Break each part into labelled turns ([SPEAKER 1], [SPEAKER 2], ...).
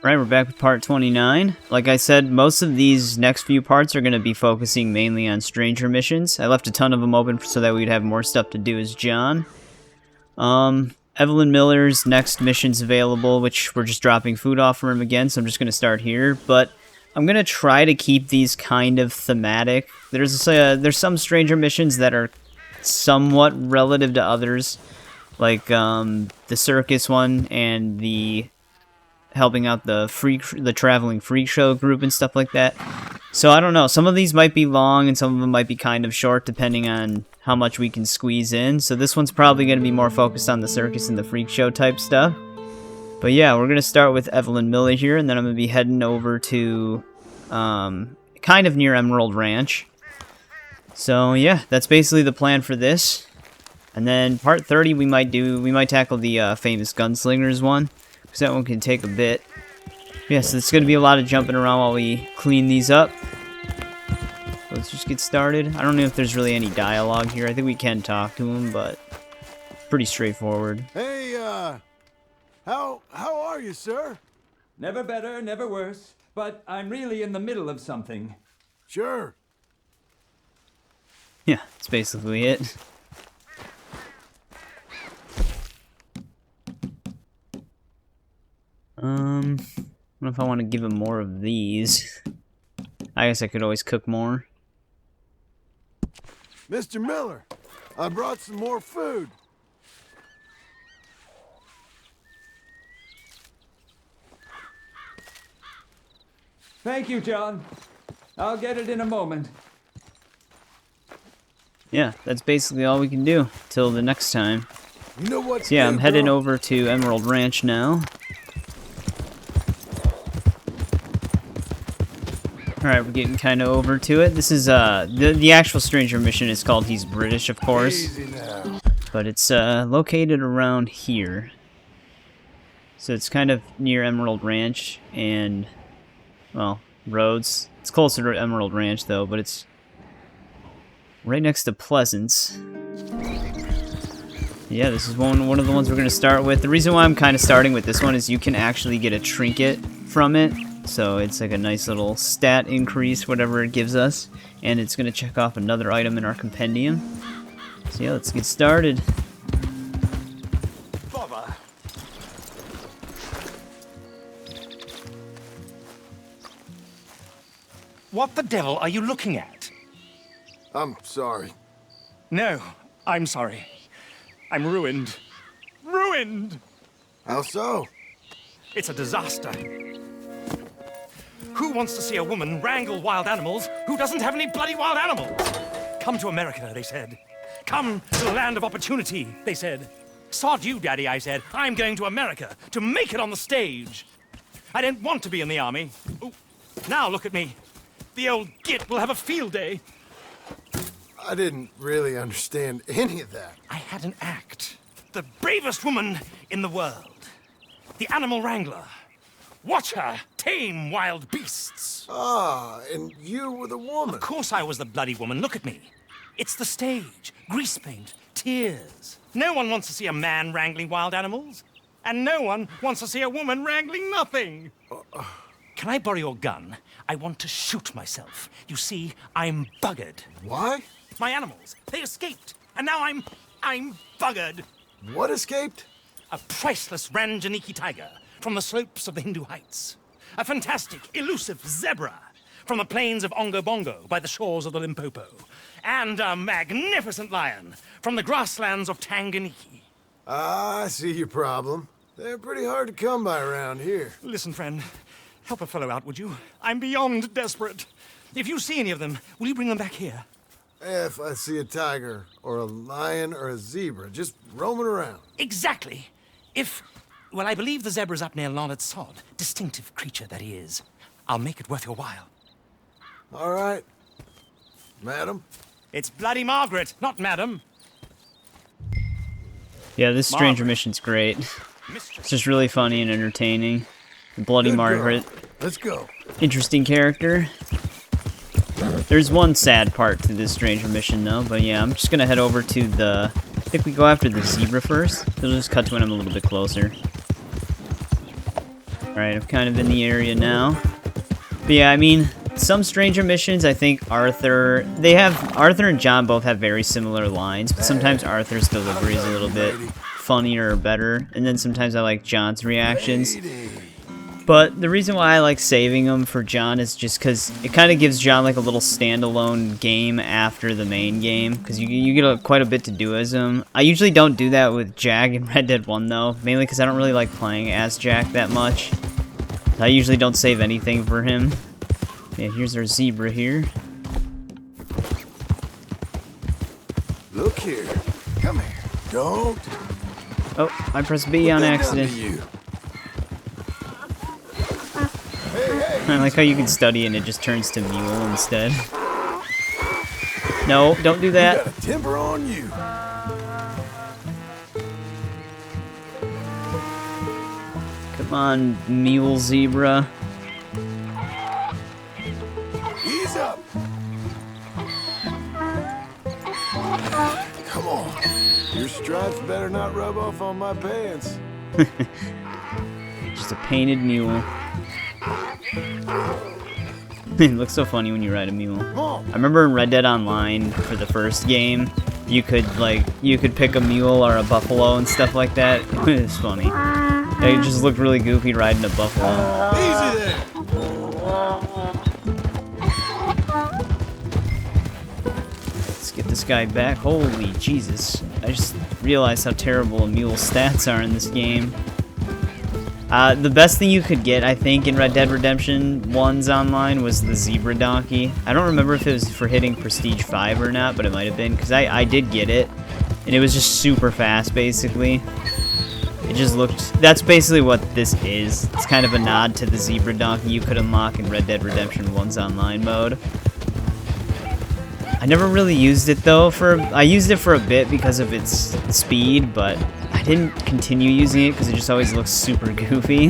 [SPEAKER 1] Right, we're back with part 29. Like I said, most of these next few parts are going to be focusing mainly on stranger missions. I left a ton of them open so that we'd have more stuff to do as John. Evelyn Miller's next mission's available, which we're just dropping food off for him again, so I'm just going to start here. But I'm going to try to keep these kind of thematic. There's some stranger missions that are somewhat relative to others, like the Circus one and the helping out the traveling freak show group and stuff like that. So I don't know, some of these might be long and some of them might be kind of short depending on how much we can squeeze in. So this one's probably going to be more focused on the circus and the freak show type stuff. But yeah, we're going to start with Evelyn Miller here, and then I'm going to be heading over to kind of near Emerald Ranch. So yeah, that's basically the plan for this. And then part 30 we might tackle the famous gunslingers one, because that one can take a bit. Yeah, so it's going to be a lot of jumping around while we clean these up. So let's just get started. I don't know if there's really any dialogue here. I think we can talk to him, but pretty straightforward.
[SPEAKER 2] Hey, how are you, sir?
[SPEAKER 3] Never better, never worse. But I'm really in the middle of something.
[SPEAKER 2] Sure.
[SPEAKER 1] Yeah, that's basically it. I don't know if I want to give him more of these. I guess I could always cook more.
[SPEAKER 2] Mr. Miller, I brought some more food.
[SPEAKER 3] Thank you, John. I'll get it in a moment.
[SPEAKER 1] Yeah, that's basically all we can do till the next time.
[SPEAKER 2] You know what?
[SPEAKER 1] So yeah, I'm heading over to Emerald Ranch now. Alright, we're getting kind of over to it. This is, the actual stranger mission is called He's British, of course. But it's, located around here. So it's kind of near Emerald Ranch and, well, Rhodes. It's closer to Emerald Ranch, though, but it's right next to Pleasance. Yeah, this is one of the ones we're going to start with. The reason why I'm kind of starting with this one is you can actually get a trinket from it. So it's like a nice little stat increase, whatever it gives us. And it's going to check off another item in our compendium. So yeah, let's get started.
[SPEAKER 2] Bother.
[SPEAKER 4] What the devil are you looking at?
[SPEAKER 2] I'm sorry.
[SPEAKER 4] No, I'm sorry. I'm ruined. Ruined!
[SPEAKER 2] How so?
[SPEAKER 4] It's a disaster. Who wants to see a woman wrangle wild animals who doesn't have any bloody wild animals? Come to America, they said. Come to the land of opportunity, they said. Sod you, Daddy, I said. I'm going to America to make it on the stage. I don't want to be in the army. Ooh, now look at me. The old git will have a field day.
[SPEAKER 2] I didn't really understand any of that.
[SPEAKER 4] I had an act. The bravest woman in the world. The animal wrangler. Watch her tame wild beasts.
[SPEAKER 2] Ah, and you were the woman.
[SPEAKER 4] Of course I was the bloody woman. Look at me. It's the stage. Grease paint. Tears. No one wants to see a man wrangling wild animals. And no one wants to see a woman wrangling nothing. Can I borrow your gun? I want to shoot myself. You see, I'm buggered.
[SPEAKER 2] Why?
[SPEAKER 4] My animals, they escaped. And now I'm buggered.
[SPEAKER 2] What escaped?
[SPEAKER 4] A priceless Ranjaniki tiger from the slopes of the Hindu Heights. A fantastic, elusive zebra from the plains of Ongo Bongo by the shores of the Limpopo. And a magnificent lion from the grasslands of Tanganyika.
[SPEAKER 2] Ah, I see your problem. They're pretty hard to come by around here.
[SPEAKER 4] Listen, friend, help a fellow out, would you? I'm beyond desperate. If you see any of them, will you bring them back here?
[SPEAKER 2] If I see a tiger, or a lion, or a zebra, just roaming around.
[SPEAKER 4] Exactly. Well, I believe the zebra's up near Larned Sod. Distinctive creature that he is. I'll make it worth your while.
[SPEAKER 2] All right. Madam?
[SPEAKER 4] It's bloody Margaret, not madam.
[SPEAKER 1] Yeah, this stranger mission's great. It's just really funny and entertaining. The Bloody
[SPEAKER 2] Good
[SPEAKER 1] Margaret.
[SPEAKER 2] girl. Let's go.
[SPEAKER 1] Interesting character. There's one sad part to this stranger mission, though. But yeah, I'm just gonna head over to the... I think we go after the zebra first. We'll just cut to when I'm a little bit closer. Alright, I'm kind of in the area now. But yeah, I mean, some stranger missions, I think Arthur and John both have very similar lines, but sometimes Arthur's delivery is a little bit funnier or better, and then sometimes I like John's reactions. But the reason why I like saving them for John is just because it kind of gives John like a little standalone game after the main game, because you get quite a bit to do as him. I usually don't do that with Jack in Red Dead 1 though, mainly because I don't really like playing as Jack that much. I usually don't save anything for him. Yeah, here's our zebra here.
[SPEAKER 2] Look here. Come here. Don't.
[SPEAKER 1] Oh, I pressed B on accident. I like how you can study and it just turns to mule instead. No, don't do that.
[SPEAKER 2] Got a temper on you.
[SPEAKER 1] Come on, mule zebra.
[SPEAKER 2] Ease up. Come on. Your stripes better not rub off on my pants.
[SPEAKER 1] Just a painted mule. It looks so funny when you ride a mule. I remember in Red Dead Online for the first game, you could pick a mule or a buffalo and stuff like that. It was funny. It just looked really goofy riding a buffalo.
[SPEAKER 2] Easy there.
[SPEAKER 1] Let's get this guy back. Holy Jesus. I just realized how terrible a mule's stats are in this game. The best thing you could get, I think, in Red Dead Redemption 1's online was the zebra donkey. I don't remember if it was for hitting Prestige 5 or not, but it might have been, because I did get it. And it was just super fast, basically. It just looked... That's basically what this is. It's kind of a nod to the zebra donkey you could unlock in Red Dead Redemption 1's online mode. I never really used it, though. I used it for a bit because of its speed, but I didn't continue using it because it just always looks super goofy.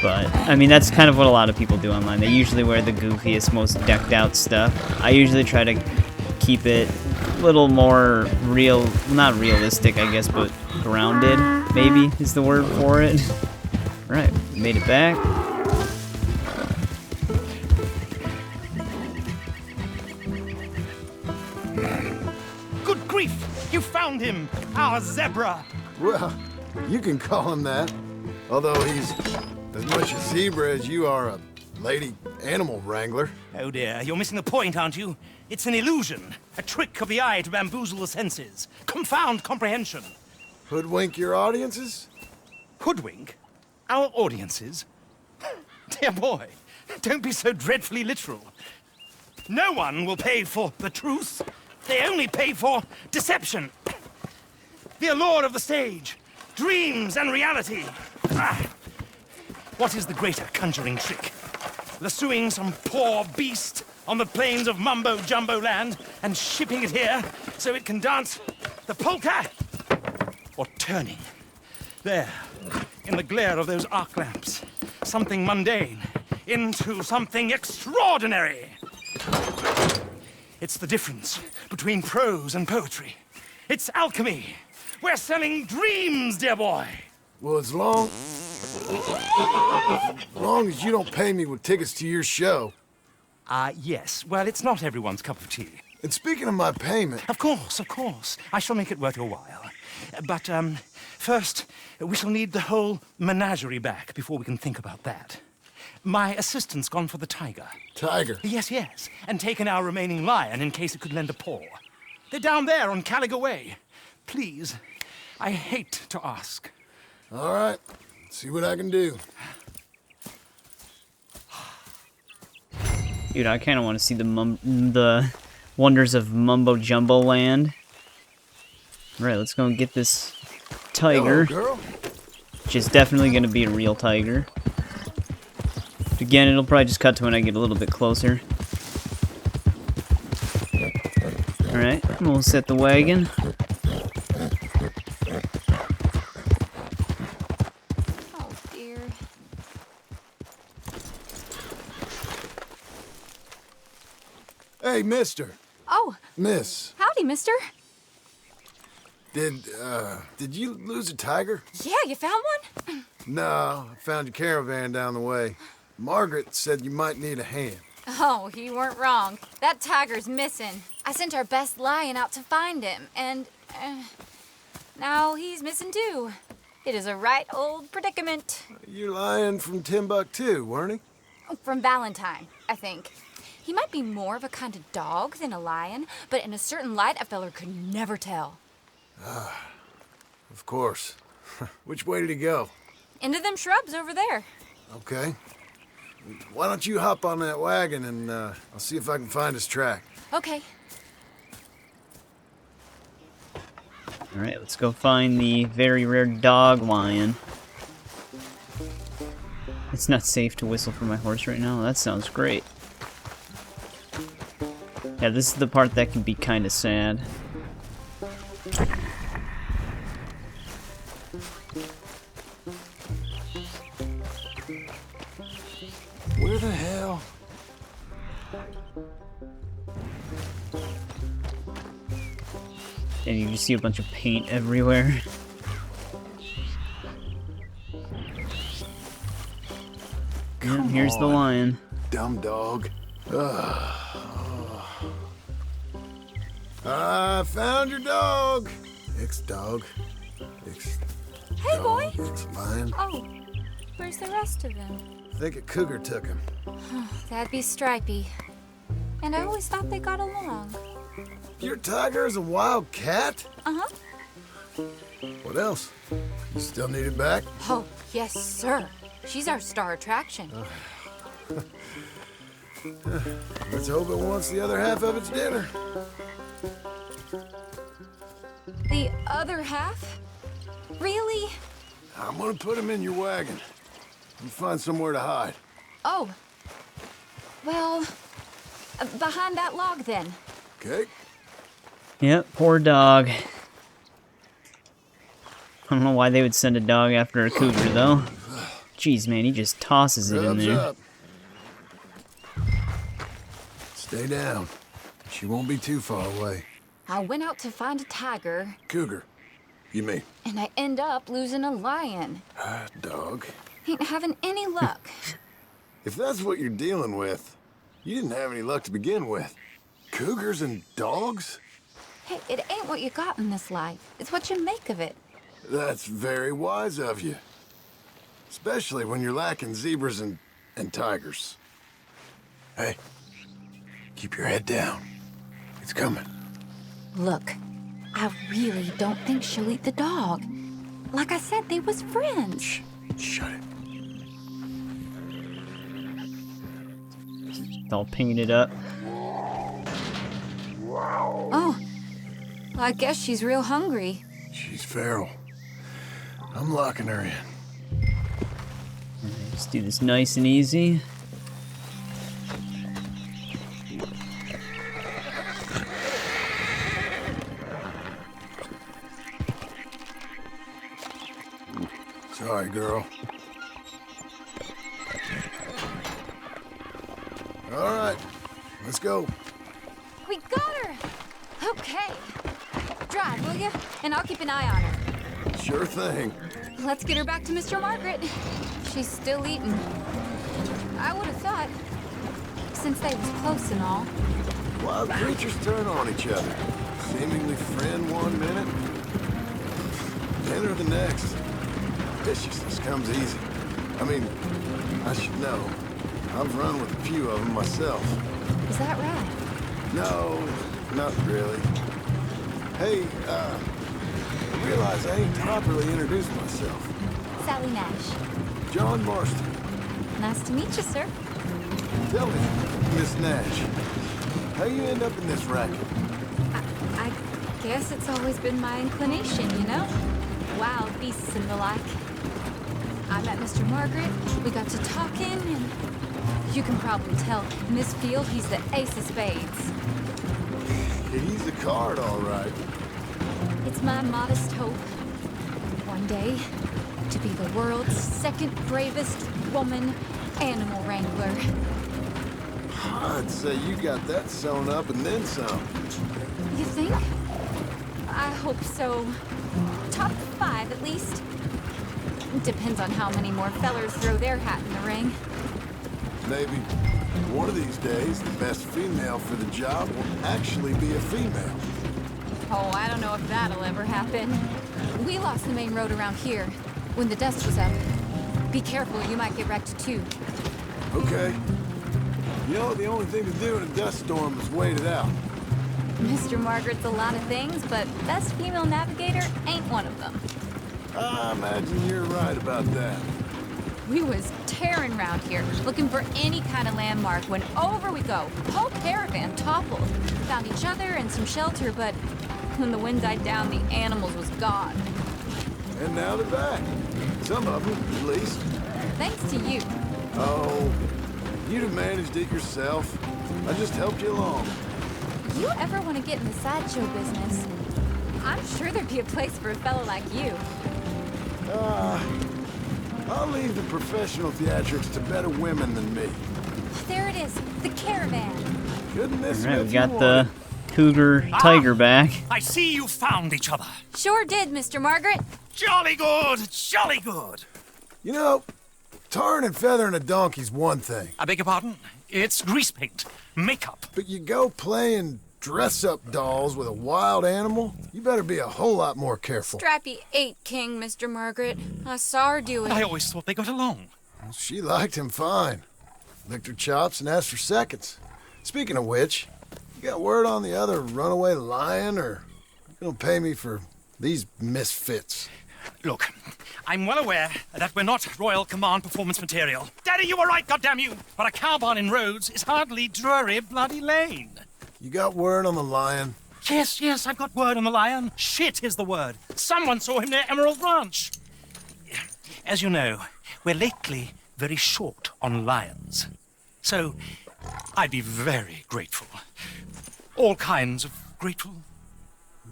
[SPEAKER 1] But, I mean, that's kind of what a lot of people do online. They usually wear the goofiest, most decked out stuff. I usually try to keep it a little more not realistic, I guess, but grounded, maybe, is the word for it. Alright, made it back.
[SPEAKER 4] Good grief! You found him! Our zebra!
[SPEAKER 2] Well, you can call him that. Although he's as much a zebra as you are a lady animal wrangler.
[SPEAKER 4] Oh dear, you're missing the point, aren't you? It's an illusion. A trick of the eye to bamboozle the senses. Confound comprehension.
[SPEAKER 2] Hoodwink your audiences?
[SPEAKER 4] Hoodwink? Our audiences? Dear boy, don't be so dreadfully literal. No one will pay for the truth. They only pay for deception. The allure of the stage, dreams and reality. What is the greater conjuring trick? Lassoing some poor beast on the plains of mumbo-jumbo land and shipping it here so it can dance the polka? Or turning, there, in the glare of those arc lamps, something mundane into something extraordinary? It's the difference between prose and poetry. It's alchemy. We're selling dreams, dear boy.
[SPEAKER 2] Well, as long as you don't pay me with tickets to your show.
[SPEAKER 4] Yes. Well, it's not everyone's cup of tea.
[SPEAKER 2] And speaking of my payment...
[SPEAKER 4] Of course, of course. I shall make it worth your while. But, first, we shall need the whole menagerie back before we can think about that. My assistant's gone for the tiger.
[SPEAKER 2] Tiger?
[SPEAKER 4] Yes, yes. And taken our remaining lion in case it could lend a paw. They're down there on Caliga Way. Please, I hate to ask.
[SPEAKER 2] All right. See what I can do.
[SPEAKER 1] Dude, I kind of want to see the wonders of Mumbo Jumbo Land. Alright, let's go and get this tiger.
[SPEAKER 2] Hello, girl.
[SPEAKER 1] Which is definitely going to be a real tiger. Again, it'll probably just cut to when I get a little bit closer. Alright, we'll set the wagon.
[SPEAKER 5] Oh, dear.
[SPEAKER 2] Hey, mister.
[SPEAKER 5] Oh,
[SPEAKER 2] Miss.
[SPEAKER 5] howdy, mister.
[SPEAKER 2] Did you lose a tiger?
[SPEAKER 5] Yeah, you found one?
[SPEAKER 2] No, I found your caravan down the way. Margaret said you might need a hand.
[SPEAKER 5] Oh, you weren't wrong. That tiger's missing. I sent our best lion out to find him, and now he's missing too. It is a right old predicament.
[SPEAKER 2] You're lying from Timbuktu, weren't he?
[SPEAKER 5] From Valentine, I think. He might be more of a kind of dog than a lion, but in a certain light, a feller could never tell.
[SPEAKER 2] Of course. Which way did he go?
[SPEAKER 5] Into them shrubs over there.
[SPEAKER 2] Okay. Why don't you hop on that wagon and I'll see if I can find his track.
[SPEAKER 5] Okay.
[SPEAKER 1] All right, let's go find the very rare dog lion. It's not safe to whistle for my horse right now. That sounds great. Yeah, this is the part that can be kind of sad.
[SPEAKER 2] Where the hell?
[SPEAKER 1] And you just see a bunch of paint everywhere. Yeah, here's the lion.
[SPEAKER 2] Dumb dog. I found your dog. Ex-dog.
[SPEAKER 5] Hey, boy.
[SPEAKER 2] Ex-lion.
[SPEAKER 5] Oh, where's the rest of them?
[SPEAKER 2] I think a cougar took him.
[SPEAKER 5] That'd be Stripey. And I always thought they got along.
[SPEAKER 2] Your tiger is a wild cat?
[SPEAKER 5] Uh-huh.
[SPEAKER 2] What else? You still need it back?
[SPEAKER 5] Oh, yes, sir. She's our star attraction.
[SPEAKER 2] Let's hope it wants the other half of its dinner.
[SPEAKER 5] The other half? Really?
[SPEAKER 2] I'm gonna put him in your wagon. You find somewhere to hide.
[SPEAKER 5] Oh. Well, behind that log then.
[SPEAKER 2] Okay?
[SPEAKER 1] Yep, poor dog. I don't know why they would send a dog after a cougar, though. Jeez, man, he just tosses it in
[SPEAKER 2] Rubs
[SPEAKER 1] there.
[SPEAKER 2] up. Stay down. She won't be too far away.
[SPEAKER 5] I went out to find a tiger,
[SPEAKER 2] Cougar, you mean?
[SPEAKER 5] and I end up losing a lion.
[SPEAKER 2] Dog.
[SPEAKER 5] Ain't having any luck.
[SPEAKER 2] If that's what you're dealing with, you didn't have any luck to begin with. Cougars and dogs?
[SPEAKER 5] Hey, it ain't what you got in this life. It's what you make of it.
[SPEAKER 2] That's very wise of you. Especially when you're lacking zebras and tigers. Hey, keep your head down. It's coming.
[SPEAKER 5] Look, I really don't think she'll eat the dog. Like I said, they was friends.
[SPEAKER 2] Shh, shut it.
[SPEAKER 1] It's all painted up.
[SPEAKER 5] Oh, I guess she's real hungry.
[SPEAKER 2] She's feral. I'm locking her in.
[SPEAKER 1] Just do this nice and easy.
[SPEAKER 2] Sorry, girl. All right, let's go.
[SPEAKER 5] We got her! Okay. Drive, will you? And I'll keep an eye on her.
[SPEAKER 2] Sure thing.
[SPEAKER 5] Let's get her back to Mr. Margaret. She's still eating. I would have thought, since they was close and all.
[SPEAKER 2] Wild creatures turn on each other. Seemingly friend one minute, dinner the next. Viciousness comes easy. I mean, I should know. I've run with a few of them myself.
[SPEAKER 5] Is that right?
[SPEAKER 2] No, not really. Hey, I realize I ain't properly introduced myself.
[SPEAKER 5] Sally Nash.
[SPEAKER 2] John Marston.
[SPEAKER 5] Nice to meet you, sir.
[SPEAKER 2] Tell me, Miss Nash, how you end up in this racket?
[SPEAKER 5] I guess it's always been my inclination, you know? Wild beasts and the like. I met Mr. Margaret, we got to talking, and you can probably tell, in this field, he's the ace of spades.
[SPEAKER 2] He's a card, all right.
[SPEAKER 5] It's my modest hope, one day, to be the world's second bravest woman animal wrangler.
[SPEAKER 2] I'd say you got that sewn up and then some.
[SPEAKER 5] You think? I hope so. Top 5, at least. Depends on how many more fellers throw their hat in the ring.
[SPEAKER 2] Maybe one of these days, the best female for the job will actually be a female.
[SPEAKER 5] Oh, I don't know if that'll ever happen. We lost the main road around here when the dust was up. Be careful, you might get wrecked too.
[SPEAKER 2] Okay. You know, the only thing to do in a dust storm is wait it out.
[SPEAKER 5] Mr. Margaret's a lot of things, but best female navigator ain't one of them.
[SPEAKER 2] I imagine you're right about that.
[SPEAKER 5] We was tearing around here, looking for any kind of landmark when over we go. Whole caravan toppled. Found each other and some shelter, but when the wind died down, the animals was gone.
[SPEAKER 2] And now they're back. Some of them, at least.
[SPEAKER 5] Thanks to you.
[SPEAKER 2] Oh, you'd have managed it yourself. I just helped you along.
[SPEAKER 5] You ever want to get in the sideshow business? I'm sure there'd be a place for a fellow like you.
[SPEAKER 2] I'll leave the professional theatrics to better women than me.
[SPEAKER 5] There it is, the caravan.
[SPEAKER 2] Couldn't miss
[SPEAKER 1] Alright,
[SPEAKER 2] me
[SPEAKER 1] we
[SPEAKER 2] if
[SPEAKER 1] got
[SPEAKER 2] you
[SPEAKER 1] the
[SPEAKER 2] wanted.
[SPEAKER 1] cougar tiger back.
[SPEAKER 4] I see you found each other.
[SPEAKER 5] Sure did, Mr. Margaret.
[SPEAKER 4] Jolly good, jolly good.
[SPEAKER 2] You know, tarring and feathering a donkey's one thing,
[SPEAKER 4] I beg your pardon? It's grease paint, makeup.
[SPEAKER 2] but you go playing dress-up dolls with a wild animal, you better be a whole lot more careful.
[SPEAKER 5] Strappy ate King, Mr. Margaret. I saw her do it.
[SPEAKER 4] I always thought they got along.
[SPEAKER 2] She liked him fine. Licked her chops and asked for seconds. Speaking of which, you got word on the other runaway lion, or you gonna pay me for these misfits?
[SPEAKER 4] Look, I'm well aware that we're not Royal Command performance material. Daddy, you were right, goddamn you! But a cow barn in Rhodes is hardly Drury Bloody Lane.
[SPEAKER 2] You got word on the lion?
[SPEAKER 4] Yes, I've got word on the lion. Shit is the word. Someone saw him near Emerald Ranch. As you know, we're lately very short on lions. So, I'd be very grateful. All kinds of grateful.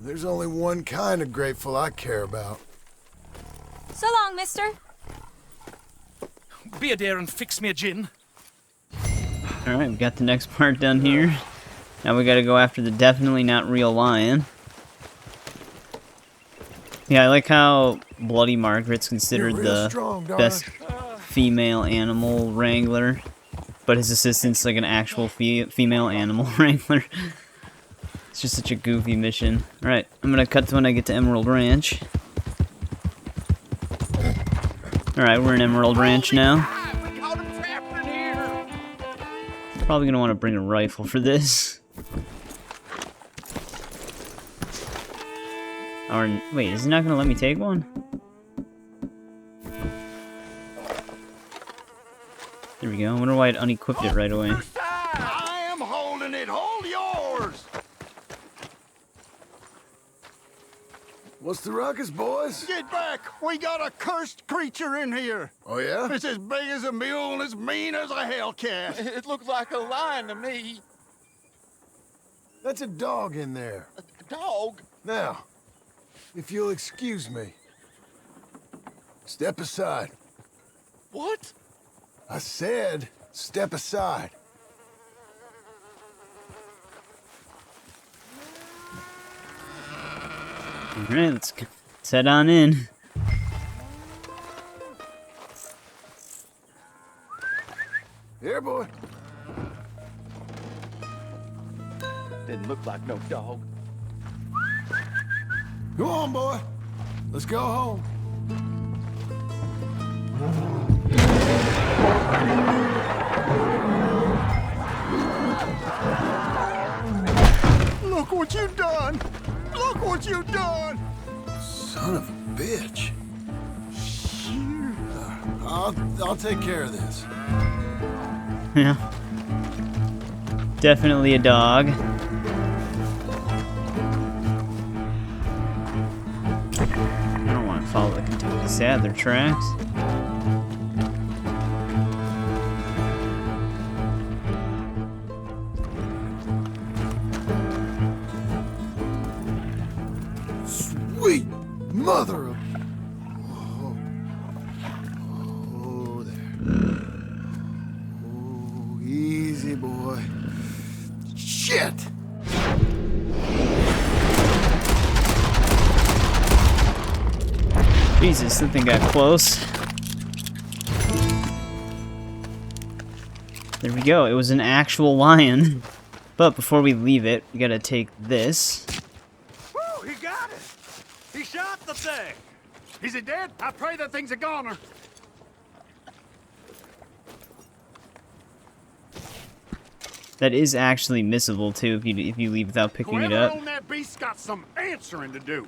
[SPEAKER 2] There's only one kind of grateful I care about.
[SPEAKER 5] So long, mister.
[SPEAKER 4] Be a dear and fix me a gin.
[SPEAKER 1] Alright, we got the next part done here. Now we gotta go after the definitely not real lion. Yeah, I like how Bloody Margaret's considered
[SPEAKER 2] You're real
[SPEAKER 1] the
[SPEAKER 2] strong, darling.
[SPEAKER 1] best female animal wrangler, but his assistant's like an actual female animal wrangler. It's just such a goofy mission. Alright, I'm gonna cut to when I get to Emerald Ranch. Alright, we're in Emerald Ranch now. Probably gonna want to bring a rifle for this. Or, wait, is it not gonna let me take one? There we go. I wonder why it unequipped it right away.
[SPEAKER 6] I am holding it. Hold yours.
[SPEAKER 2] What's the ruckus, boys?
[SPEAKER 6] Get back. We got a cursed creature in here.
[SPEAKER 2] Oh, yeah?
[SPEAKER 6] It's as big as a mule and as mean as a hellcat.
[SPEAKER 7] It looks like a lion to me.
[SPEAKER 2] That's a dog in there.
[SPEAKER 7] A dog?
[SPEAKER 2] Now, if you'll excuse me. Step aside.
[SPEAKER 7] What?
[SPEAKER 2] I said, step aside.
[SPEAKER 1] Alright, let's head on in.
[SPEAKER 2] Here, boy.
[SPEAKER 7] Didn't look like no dog.
[SPEAKER 2] Go on, boy. Let's go home.
[SPEAKER 6] Look what you've done. Look what you've done.
[SPEAKER 2] Son of a bitch. I'll take care of this.
[SPEAKER 1] Yeah. Definitely a dog. I don't want to follow the Kentucky Saddler tracks.
[SPEAKER 2] Sweet mother of... Oh, there. Oh, easy, boy. Shit!
[SPEAKER 1] Jesus, that thing got close. There we go, it was an actual lion. But before we leave it, we gotta take this.
[SPEAKER 6] Woo, he got it! He shot the thing! Is it dead? I pray that thing's a goner.
[SPEAKER 1] That is actually missable too if you leave without picking it
[SPEAKER 6] Whoever
[SPEAKER 1] up.
[SPEAKER 6] owned that beast's got some answering to do.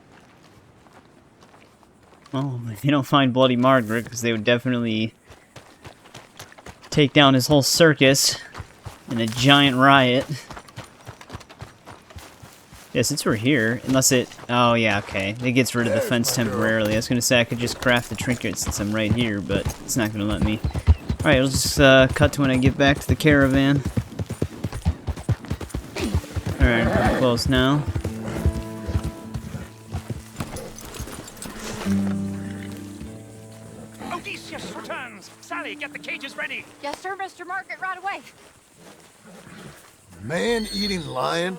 [SPEAKER 1] Oh, if you don't find Bloody Margaret, because they would definitely take down his whole circus in a giant riot. Yeah, since we're here, unless it... Oh, yeah, okay. It gets rid of the fence temporarily. I was gonna say I could just craft the trinket since I'm right here, but it's not gonna let me. Alright, it'll just cut to when I get back to the caravan. Alright, I'm close now.
[SPEAKER 4] Odysseus returns! Sally, get the cages ready!
[SPEAKER 5] Yes, sir, Mr. Margaret, right away.
[SPEAKER 2] Man-eating lion?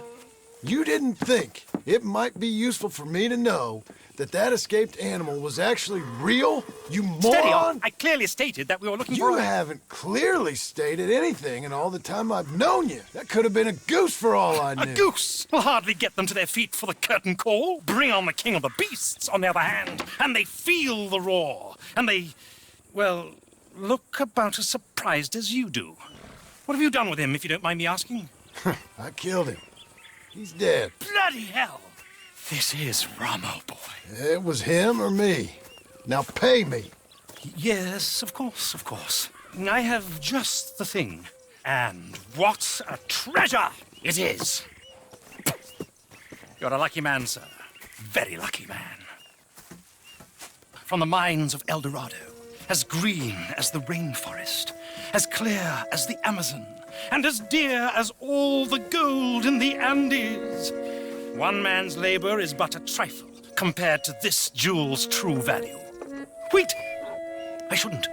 [SPEAKER 2] You didn't think it might be useful for me to know that that escaped animal was actually real? You
[SPEAKER 4] Steady on!
[SPEAKER 2] moron!
[SPEAKER 4] I clearly stated that we were looking for
[SPEAKER 2] You
[SPEAKER 4] a...
[SPEAKER 2] haven't clearly stated anything in all the time I've known you. That could have been a goose for all I knew.
[SPEAKER 4] A goose will hardly get them to their feet for the curtain call. Bring on the king of the beasts, on the other hand, and they feel the roar. And they, well, look about as surprised as you do. What have you done with him, if you don't mind me asking?
[SPEAKER 2] I killed him. He's dead.
[SPEAKER 4] Bloody hell! This is Ramo, boy.
[SPEAKER 2] It was him or me. Now pay me.
[SPEAKER 4] Yes, of course, of course. I have just the thing. And what a treasure it is! You're a lucky man, sir. Very lucky man. From the mines of El Dorado, as green as the rainforest, as clear as the Amazon, and as dear as all the gold in the Andes. One man's labor is but a trifle compared to this jewel's true value. Wait! I shouldn't.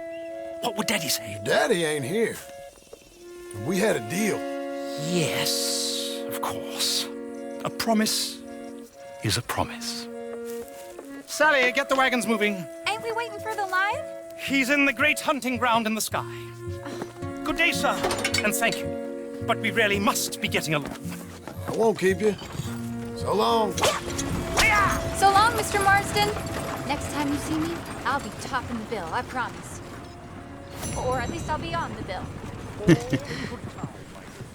[SPEAKER 4] What would Daddy say?
[SPEAKER 2] Daddy ain't here. We had a deal.
[SPEAKER 4] Yes, of course. A promise is a promise. Sally, get the wagons moving.
[SPEAKER 5] Ain't we waiting for the lion?
[SPEAKER 4] He's in the great hunting ground in the sky. Good day, sir, and thank you. But we really must be getting along.
[SPEAKER 2] I won't keep you. So long.
[SPEAKER 5] So long, Mr. Marsden. Next time you see me, I'll be topping the bill, I promise. Or at least I'll be on the bill.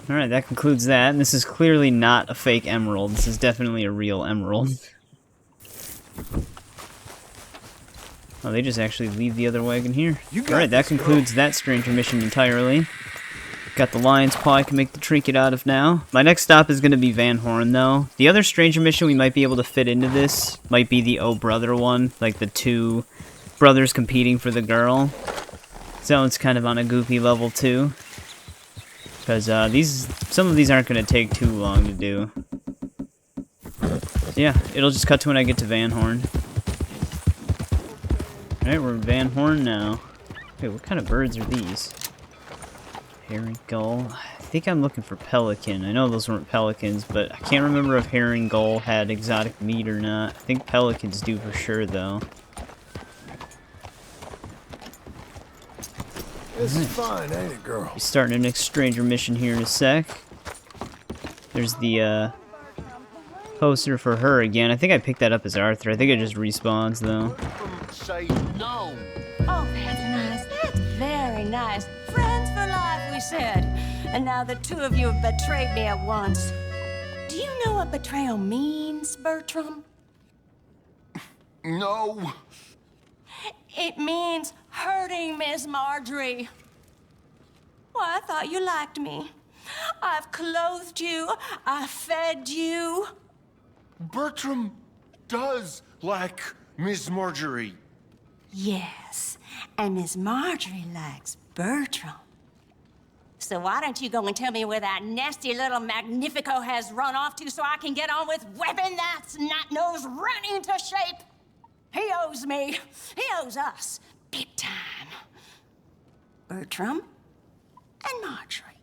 [SPEAKER 1] Alright, that concludes that. And this is clearly not a fake emerald. This is definitely a real emerald. Oh, they just actually leave the other wagon here. Alright, that concludes that stranger mission entirely. Got the lion's paw I can make the trinket out of now. My next stop is going to be Van Horn, though. The other stranger mission we might be able to fit into this might be the Oh Brother one. Like the two brothers competing for the girl. So it's kind of on a goofy level, too. Because some of these aren't going to take too long to do. So yeah, it'll just cut to when I get to Van Horn. Alright, we're in Van Horn now. Wait, what kind of birds are these? Herring gull. I think I'm looking for pelican. I know those weren't pelicans, but I can't remember if herring gull had exotic meat or not. I think pelicans do for sure, though.
[SPEAKER 2] This is fine, ain't it, girl?
[SPEAKER 1] Be starting our next stranger mission here in a sec. There's the poster for her again. I think I picked that up as Arthur. I think it just respawns, though.
[SPEAKER 7] Say no.
[SPEAKER 8] Oh, that's nice. That's very nice. Friends for life, we said. And now the two of you have betrayed me at once. Do you know what betrayal means, Bertram?
[SPEAKER 7] No.
[SPEAKER 8] It means hurting Miss Marjorie. Why, I thought you liked me. I've clothed you. I fed you.
[SPEAKER 6] Bertram does like Miss Marjorie.
[SPEAKER 8] Yes, and Miss Marjorie likes Bertram. So why don't you go and tell me where that nasty little Magnifico has run off to so I can get on with whipping that snot-nosed running to shape? He owes me. He owes us. Big time. Bertram and Marjorie.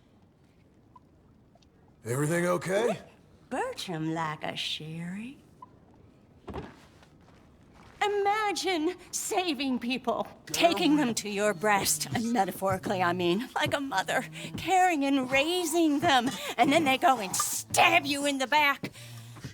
[SPEAKER 2] Everything okay?
[SPEAKER 8] Bertram like a sherry. And Imagine saving people, taking them to your breast, and metaphorically, I mean, like a mother, caring and raising them, and then they go and stab you in the back.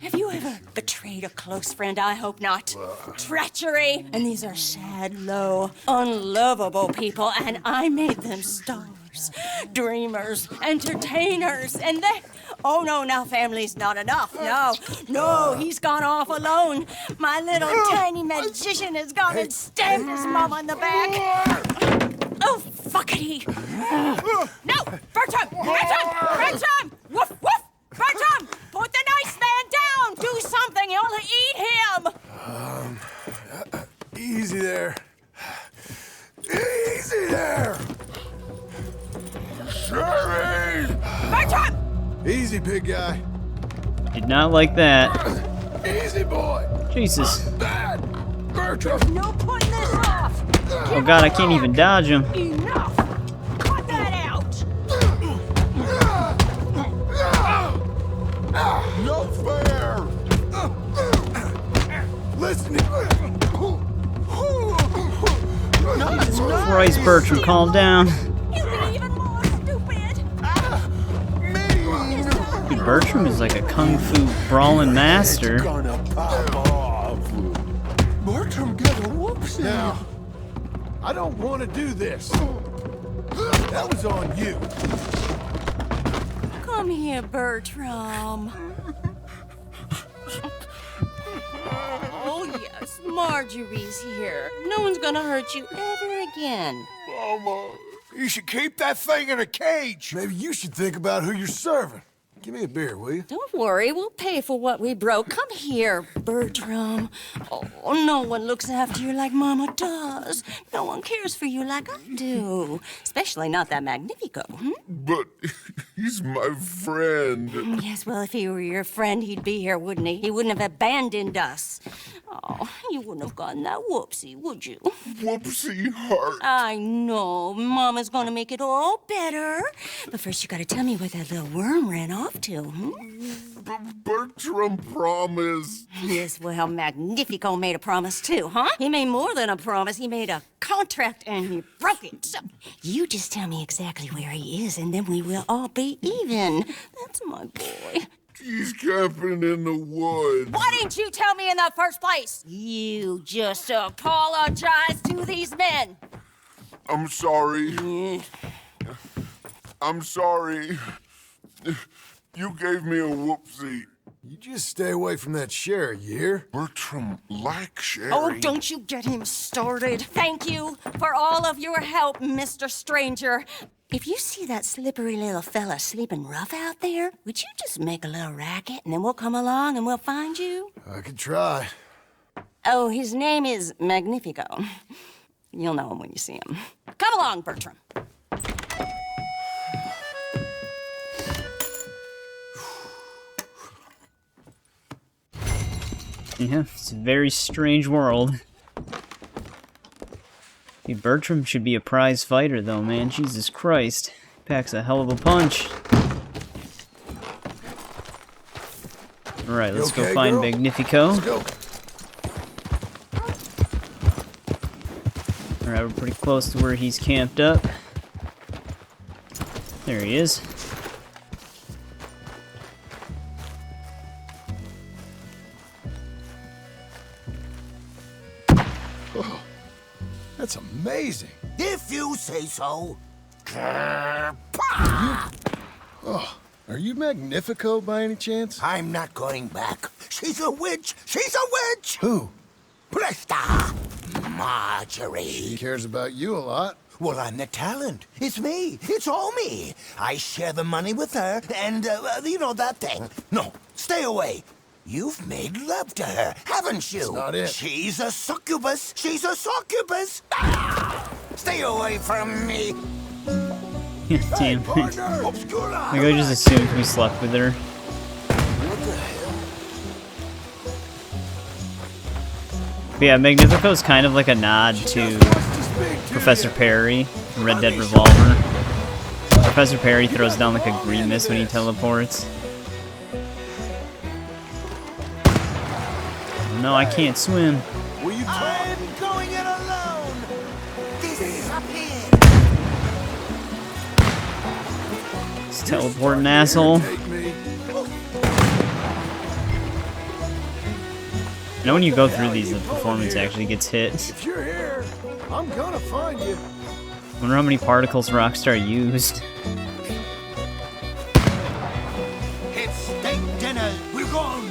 [SPEAKER 8] Have you ever betrayed a close friend? I hope not. Treachery. And these are sad, low, unlovable people, and I made them stars, dreamers, entertainers, and they... Oh, no, now family's not enough. No, he's gone off alone. My little tiny magician has gone and stabbed his mama in the back. Oh, fuckity. No, Bertram! Woof, woof! Bertram, put the nice man down! Do something, you'll eat him!
[SPEAKER 2] Easy there. Easy there! Sherry!
[SPEAKER 8] Bertram!
[SPEAKER 2] Easy, big guy.
[SPEAKER 1] Did not like that.
[SPEAKER 2] Easy, boy.
[SPEAKER 1] Jesus.
[SPEAKER 2] Bad. Bertram.
[SPEAKER 8] No putting this off!
[SPEAKER 1] Oh god, I can't even dodge him.
[SPEAKER 8] Enough! Cut that out!
[SPEAKER 2] No fair! Listen to
[SPEAKER 1] Jesus Christ, Bertram, calm down.
[SPEAKER 8] You'll be even more stupid!
[SPEAKER 1] Dude, Bertram is like a kung fu brawling master.
[SPEAKER 2] Gonna pop off. Bertram, get a whoopsie. Now, I don't want to do this. That was on you.
[SPEAKER 8] Come here, Bertram. Oh, yes, Marjorie's here. No one's gonna hurt you ever again.
[SPEAKER 2] Mama, you should keep that thing in a cage. Maybe you should think about who you're serving. Give me a beer, will you?
[SPEAKER 8] Don't worry, we'll pay for what we broke. Come here, Bertram. Oh, no one looks after you like Mama does. No one cares for you like I do. Especially not that Magnifico.
[SPEAKER 9] But he's my friend.
[SPEAKER 8] Yes, well, if he were your friend, he'd be here, wouldn't he? He wouldn't have abandoned us. Oh, you wouldn't have gotten that whoopsie, would you?
[SPEAKER 9] Whoopsie heart.
[SPEAKER 8] I know. Mama's gonna make it all better. But first, you gotta tell me where that little worm ran off to,
[SPEAKER 9] Bertram promised.
[SPEAKER 8] Yes, well, Magnifico made a promise too, huh? He made more than a promise. He made a contract and he broke it. So, you just tell me exactly where he is and then we will all be even. That's my boy.
[SPEAKER 9] He's camping in the woods.
[SPEAKER 8] Why didn't you tell me in the first place? You just apologize to these men.
[SPEAKER 9] I'm sorry. I'm sorry. You gave me a whoopsie.
[SPEAKER 2] You just stay away from that Sherry, you hear?
[SPEAKER 9] Bertram likes Sherry.
[SPEAKER 8] Oh, don't you get him started. Thank you for all of your help, Mr. Stranger. If you see that slippery little fella sleeping rough out there, would you just make a little racket and then we'll come along and we'll find you?
[SPEAKER 2] I could try.
[SPEAKER 8] Oh, his name is Magnifico. You'll know him when you see him. Come along, Bertram.
[SPEAKER 1] Yeah, it's a very strange world. Dude, Bertram should be a prize fighter, though, man. Jesus Christ. Packs a hell of a punch. Alright, let's go find
[SPEAKER 2] girl?
[SPEAKER 1] Magnifico.
[SPEAKER 2] Let's go.
[SPEAKER 1] Alright, we're pretty close to where he's camped up. There he is.
[SPEAKER 2] That's amazing.
[SPEAKER 7] If you say so.
[SPEAKER 2] Oh, are you Magnifico by any chance?
[SPEAKER 7] I'm not going back. She's a witch. She's a witch.
[SPEAKER 2] Who?
[SPEAKER 7] Presta. Marjorie.
[SPEAKER 2] She cares about you a lot.
[SPEAKER 7] Well, I'm the talent. It's me. It's all me. I share the money with her, and, you know, that thing. No, stay away. You've made love to her, haven't you?
[SPEAKER 2] That's not it.
[SPEAKER 7] She's a succubus. She's a succubus. Ah! Stay away from me.
[SPEAKER 1] Damn it.
[SPEAKER 7] Partner. Obscura.
[SPEAKER 1] Like, I just assumed we slept with her.
[SPEAKER 7] What the hell?
[SPEAKER 1] But yeah, Magnifico's kind of like a nod to Professor Perry from Red Dead Revolver. Professor Perry throws down like a green mist when he teleports. Oh, no, I can't swim.
[SPEAKER 2] Will you talk?
[SPEAKER 1] teleporting asshole.
[SPEAKER 2] Take me.
[SPEAKER 1] I know when you go through these, the performance actually gets hit.
[SPEAKER 2] If you're here, I'm gonna find you.
[SPEAKER 1] I wonder how many particles Rockstar used.
[SPEAKER 7] It's steak dinner. We're gone.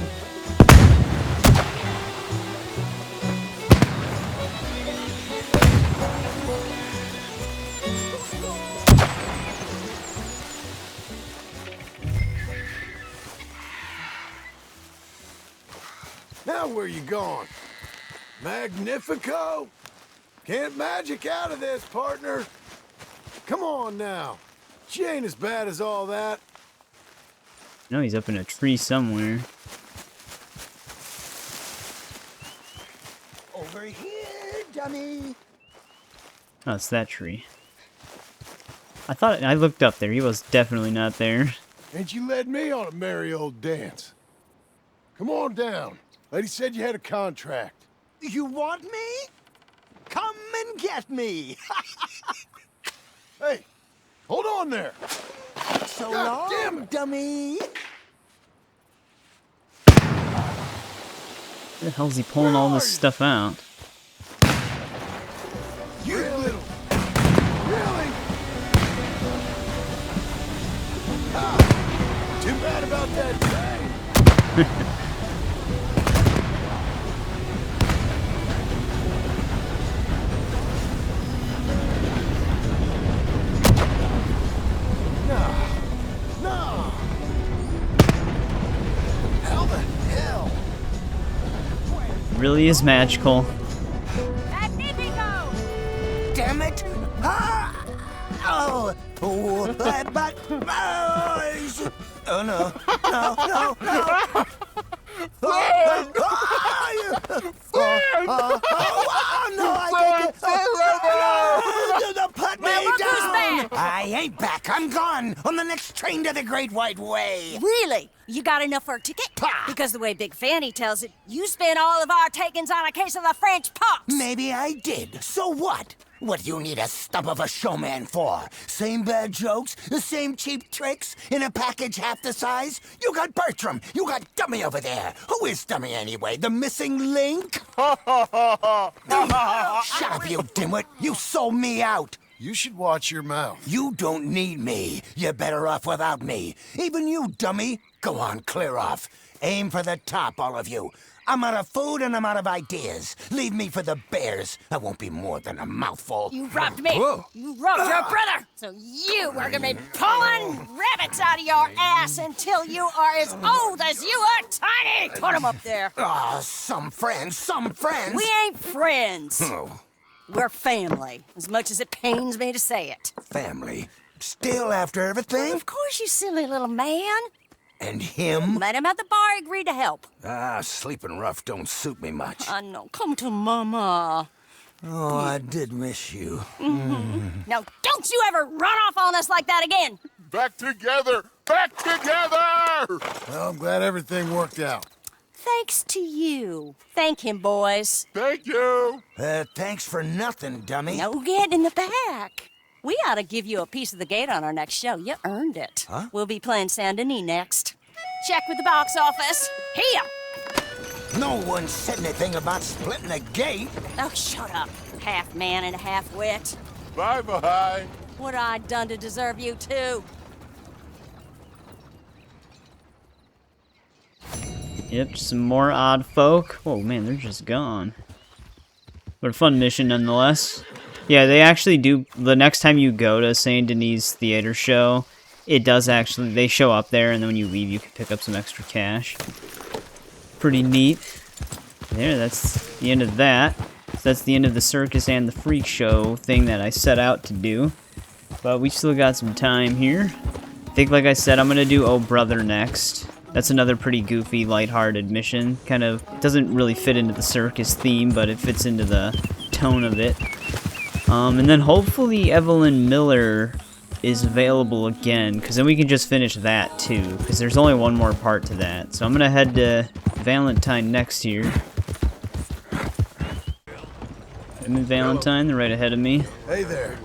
[SPEAKER 2] Now where you going? Magnifico? Can't magic out of this, partner. Come on now. She ain't as bad as all that.
[SPEAKER 1] No, he's up in a tree somewhere.
[SPEAKER 7] Over here, dummy.
[SPEAKER 1] Oh, it's that tree. I looked up there. He was definitely not there.
[SPEAKER 2] Ain't you led me on a merry old dance? Come on down. Lady said you had a contract.
[SPEAKER 7] You want me? Come and get me.
[SPEAKER 2] Hey, hold on there.
[SPEAKER 7] So
[SPEAKER 2] God
[SPEAKER 7] long,
[SPEAKER 2] damn it.
[SPEAKER 7] dummy.
[SPEAKER 1] Where the hell's he pulling all this stuff out?
[SPEAKER 2] You little... Really? Ah, too bad about that train.
[SPEAKER 1] Really is magical.
[SPEAKER 5] Magnifico!
[SPEAKER 7] Damn it! Ah! Oh! Oh! But oh no! No! No! No! Oh no! I can't. Put me down! I ain't back. I'm gone on the next train to the Great White Way.
[SPEAKER 8] Really? You got enough for a ticket?
[SPEAKER 7] Pah!
[SPEAKER 8] Because the way Big Fanny tells it, you spent all of our takings on a case of the French pox.
[SPEAKER 7] Maybe I did. So what? What do you need a stump of a showman for? Same bad jokes, the same cheap tricks, in a package half the size? You got Bertram, you got Dummy over there. Who is Dummy anyway? The missing link? Shut up, you dimwit. You sold me out.
[SPEAKER 2] You should watch your mouth.
[SPEAKER 7] You don't need me. You're better off without me. Even you, dummy. Go on, clear off. Aim for the top, all of you. I'm out of food and I'm out of ideas. Leave me for the bears. I won't be more than a mouthful.
[SPEAKER 8] You robbed me.
[SPEAKER 2] Whoa.
[SPEAKER 8] You robbed your brother. So you are gonna be pulling rabbits out of your ass until you are as old as you are tiny. Put them up there.
[SPEAKER 7] Ah, some friends, some friends.
[SPEAKER 8] We ain't friends.
[SPEAKER 7] Oh,
[SPEAKER 8] We're family, as much as it pains me to say it.
[SPEAKER 7] family. Still after everything?
[SPEAKER 8] Of course, you silly little man.
[SPEAKER 7] And him?
[SPEAKER 8] Met him at the bar, agreed to help.
[SPEAKER 7] Ah, sleeping rough don't suit me much.
[SPEAKER 8] I know. Come to Mama.
[SPEAKER 7] Oh, I did miss you.
[SPEAKER 8] Now, don't you ever run off on us like that again.
[SPEAKER 9] Back together! Back together!
[SPEAKER 2] Well, I'm glad everything worked out.
[SPEAKER 8] Thanks to you. Thank him, boys.
[SPEAKER 9] Thank you!
[SPEAKER 7] Thanks for nothing, dummy.
[SPEAKER 8] No get in the back. We ought to give you a piece of the gate on our next show. You earned it.
[SPEAKER 7] Huh?
[SPEAKER 8] We'll be playing Saint Denis next. Check with the box office. Here.
[SPEAKER 7] No one said anything about splitting a gate.
[SPEAKER 8] Oh, shut up. Half man and half wit.
[SPEAKER 9] Bye-bye!
[SPEAKER 8] What I done to deserve you, too?
[SPEAKER 1] Yep, some more odd folk. Oh man, they're just gone. But a fun mission nonetheless. Yeah, they actually do, the next time you go to Saint Denis Theater Show, it does actually, they show up there, and then when you leave, you can pick up some extra cash. Pretty neat. There, that's the end of that. So that's the end of the circus and the freak show thing that I set out to do. But we still got some time here. I think, like I said, I'm going to do Oh Brother next. That's another pretty goofy, lighthearted mission. Kind of doesn't really fit into the circus theme, but it fits into the tone of it. And then hopefully Evelyn Miller is available again, because then we can just finish that too, because there's only one more part to that. So I'm going to head to Valentine next here. I'm in Valentine, they're right ahead of me.
[SPEAKER 2] Hey there.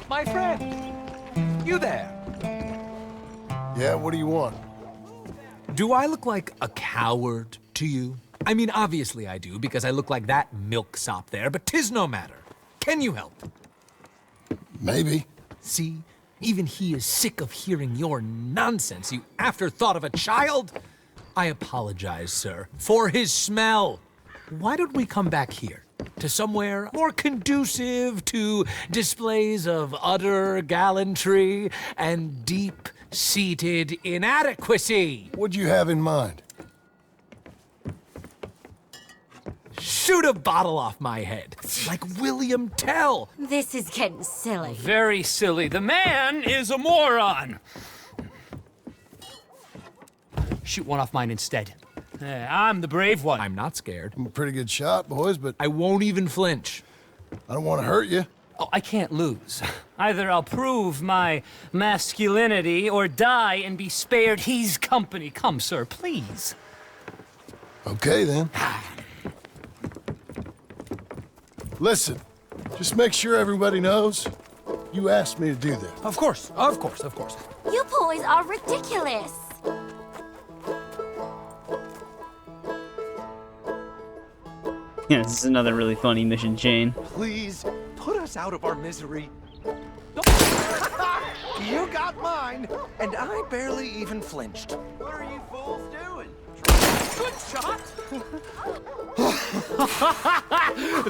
[SPEAKER 4] My friend,
[SPEAKER 10] You there.
[SPEAKER 2] Yeah, what do you want?
[SPEAKER 10] Do I look like a coward to you? I mean, obviously I do, because I look like that milksop there, but 'tis no matter. Can you help?
[SPEAKER 2] Maybe.
[SPEAKER 10] See? Even he is sick of hearing your nonsense, you afterthought of a child. I apologize, sir, for his smell. Why don't we come back here? To somewhere more conducive to displays of utter gallantry and deep-seated inadequacy.
[SPEAKER 2] What'd you have in mind?
[SPEAKER 10] Shoot a bottle off my head, like William Tell.
[SPEAKER 8] This is getting silly.
[SPEAKER 4] Very silly. The man is a moron. Shoot one off mine instead. I'm the brave one.
[SPEAKER 10] I'm not scared.
[SPEAKER 2] I'm a pretty good shot, boys, but
[SPEAKER 10] I won't even flinch.
[SPEAKER 2] I don't want to hurt you.
[SPEAKER 4] Oh, I can't lose. Either I'll prove my masculinity or die and be spared his company. Come, sir, please.
[SPEAKER 2] Okay, then. Listen, just make sure everybody knows you asked me to do this.
[SPEAKER 10] Of course, of course, of course.
[SPEAKER 8] You boys are ridiculous.
[SPEAKER 1] Yeah, this is another really funny mission chain.
[SPEAKER 6] Please, put us out of our misery. You got mine, and I barely even flinched. What are you fools doing? Good shot!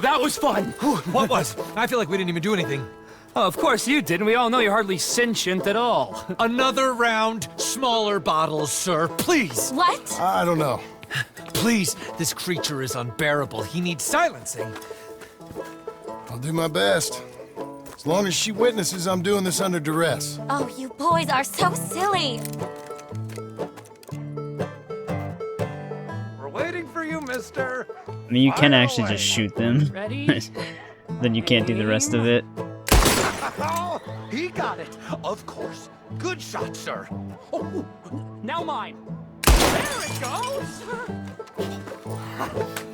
[SPEAKER 4] That was fun.
[SPEAKER 10] What was? I feel like we didn't even do anything.
[SPEAKER 4] Oh, of course you didn't. We all know you're hardly sentient at all.
[SPEAKER 10] Another round, smaller bottles, sir, please.
[SPEAKER 8] What?
[SPEAKER 2] I don't know.
[SPEAKER 10] Please, this creature is unbearable. He needs silencing.
[SPEAKER 2] I'll do my best. As long as she witnesses I'm doing this under duress.
[SPEAKER 8] Oh, you boys are so silly.
[SPEAKER 6] We're waiting for you, mister.
[SPEAKER 1] I mean, you can actually just shoot them.
[SPEAKER 4] Ready?
[SPEAKER 1] Then you can't do the rest of it.
[SPEAKER 6] Oh, he got it. Of course. Good shot, sir.
[SPEAKER 4] Oh, now mine. There it goes.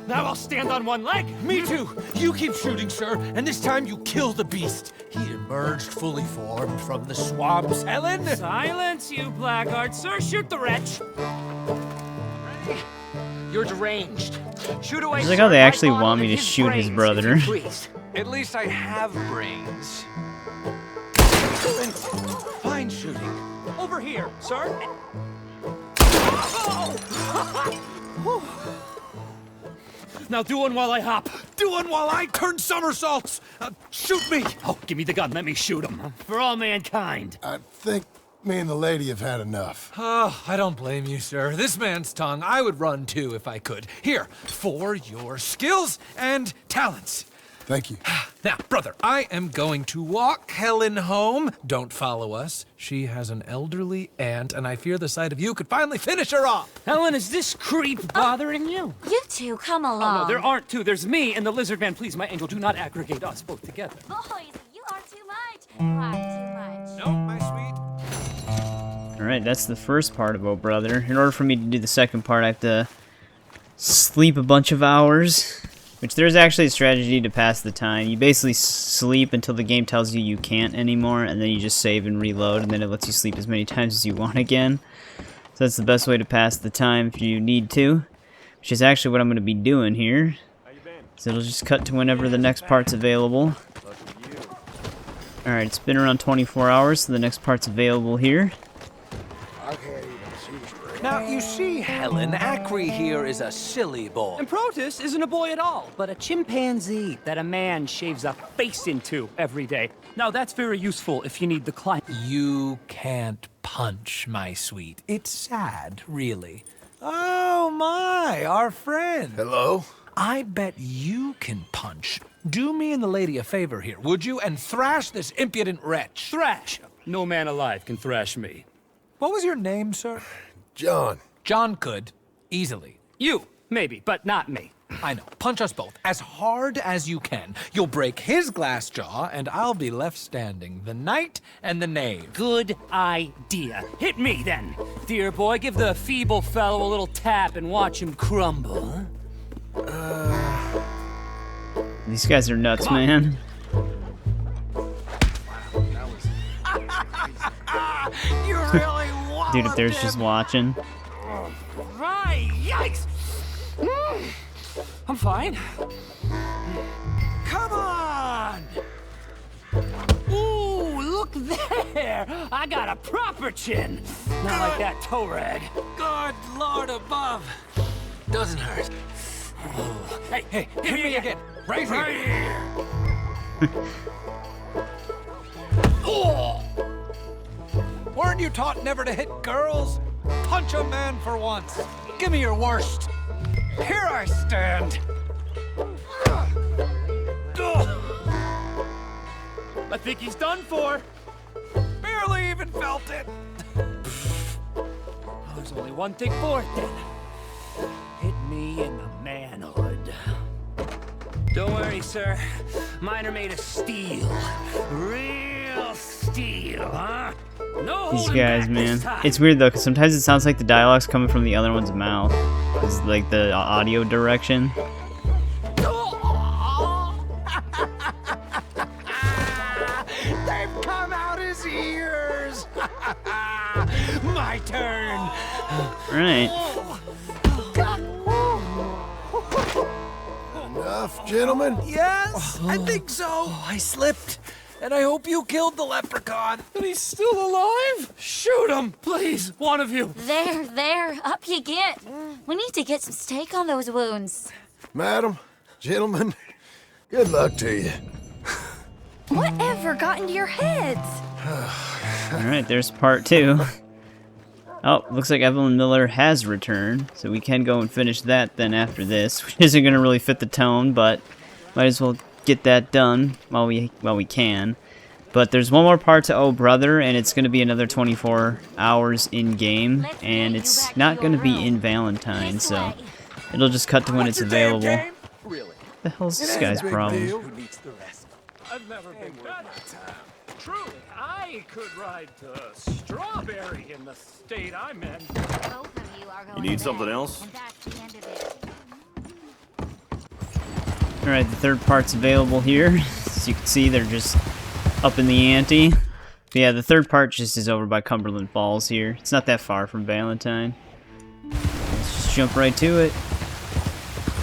[SPEAKER 4] Now I'll stand on one leg.
[SPEAKER 10] Me too. You keep shooting, sir, and this time you kill the beast. He emerged fully formed from the swamps, Helen.
[SPEAKER 4] Silence, you blackguard, sir. Shoot the wretch. You're deranged. Shoot away.
[SPEAKER 1] It's like how they
[SPEAKER 4] sir.
[SPEAKER 1] actually
[SPEAKER 4] My
[SPEAKER 1] want me
[SPEAKER 4] bottle
[SPEAKER 1] to
[SPEAKER 4] and
[SPEAKER 1] shoot his
[SPEAKER 4] brains,
[SPEAKER 1] brother.
[SPEAKER 4] if you please.
[SPEAKER 6] At least I have brains. Fine shooting.
[SPEAKER 4] Over here, sir. Now do one while I hop.
[SPEAKER 10] Do one while I turn somersaults. Shoot me.
[SPEAKER 4] Oh, give me the gun. Let me shoot him. For all mankind.
[SPEAKER 2] I think me and the lady have had enough.
[SPEAKER 10] Oh, I don't blame you, sir. This man's tongue, I would run too if I could. Here, for your skills and talents.
[SPEAKER 2] Thank you.
[SPEAKER 10] Now, brother, I am going to walk Helen home. Don't follow us. She has an elderly aunt, and I fear the sight of you could finally finish her off.
[SPEAKER 4] Helen, is this creep bothering you?
[SPEAKER 8] You two, come along.
[SPEAKER 4] Oh, no, there aren't two. There's me and the lizard man. Please, my angel, do not aggregate us both together.
[SPEAKER 8] Boys, you are too much. You are too much.
[SPEAKER 10] No, my sweet.
[SPEAKER 1] Alright, that's the first part of Oh Brother. In order for me to do the second part, I have to sleep a bunch of hours. Which there's actually a strategy to pass the time. You basically sleep until the game tells you you can't anymore, and then you just save and reload, and then it lets you sleep as many times as you want again. So that's the best way to pass the time if you need to. Which is actually what I'm going to be doing here. So it'll just cut to whenever the next part's available. Alright, it's been around 24 hours, so the next part's available here.
[SPEAKER 6] Now, you see, Helen, Acri here is a silly boy.
[SPEAKER 4] And Protus isn't a boy at all, but a chimpanzee that a man shaves a face into every day. Now, that's very useful if you need the climb.
[SPEAKER 10] You can't punch, my sweet. It's sad, really. Oh, my, our friend.
[SPEAKER 2] Hello?
[SPEAKER 10] I bet you can punch. Do me and the lady a favor here, would you? And thrash this impudent wretch.
[SPEAKER 4] Thrash. No man alive can thrash me.
[SPEAKER 10] What was your name, sir?
[SPEAKER 2] John.
[SPEAKER 10] John could. Easily.
[SPEAKER 4] You, maybe, but not me.
[SPEAKER 10] I know. Punch us both. As hard as you can. You'll break his glass jaw, and I'll be left standing. The knight and the knave.
[SPEAKER 4] Good idea. Hit me, then. Dear boy, give the feeble fellow a little tap and watch him crumble.
[SPEAKER 1] These guys are nuts, man.
[SPEAKER 6] You really
[SPEAKER 1] Dude, if there's just watching.
[SPEAKER 4] Right, yikes! I'm fine.
[SPEAKER 6] Come on!
[SPEAKER 4] Ooh, look there! I got a proper chin. Not like that toe rag.
[SPEAKER 10] Good Lord above. Doesn't hurt.
[SPEAKER 4] Hey,
[SPEAKER 10] Hit me again. Right here. Weren't you taught never to hit girls? Punch a man for once. Give me your worst.
[SPEAKER 6] Here I stand.
[SPEAKER 4] I think he's done for.
[SPEAKER 10] Barely even felt it.
[SPEAKER 4] There's only one thing for it then. Hit me in the manhood. Don't worry, sir. Mine are made of steel. Real steel, huh? No
[SPEAKER 1] These
[SPEAKER 4] holding
[SPEAKER 1] guys,
[SPEAKER 4] back
[SPEAKER 1] man.
[SPEAKER 4] this time.
[SPEAKER 1] It's weird though, because sometimes it sounds like the dialogue's coming from the other one's mouth. It's like the audio direction.
[SPEAKER 6] They've come out his ears. My turn.
[SPEAKER 1] Alright.
[SPEAKER 2] Enough, gentlemen?
[SPEAKER 10] Yes, I think so. I slipped. And I hope you killed the leprechaun.
[SPEAKER 4] But he's still alive? Shoot him, please, one of you.
[SPEAKER 5] There, up you get. We need to get some steak on those wounds.
[SPEAKER 2] Madam, gentlemen, good luck to you.
[SPEAKER 5] Whatever got into your heads?
[SPEAKER 1] Alright, there's part 2. Oh, looks like Evelyn Miller has returned, so we can go and finish that then after this, which isn't going to really fit the tone, but might as well get that done while we can. But there's one more part to Oh Brother, and it's going to be another 24 hours in-game, and it's not going to be in Valentine, so it'll just cut to when it's available. What the hell's this guy's problem?
[SPEAKER 6] I've never been with my time. Truly, I could ride to Strawberry in the state I'm in.
[SPEAKER 5] Both of you are going
[SPEAKER 9] You need something else?
[SPEAKER 5] And that's the end of it.
[SPEAKER 1] Alright, the third part's available here. As you can see, they're just up in the ante. But yeah, the third part just is over by Cumberland Falls here. It's not that far from Valentine. Let's just jump right to it.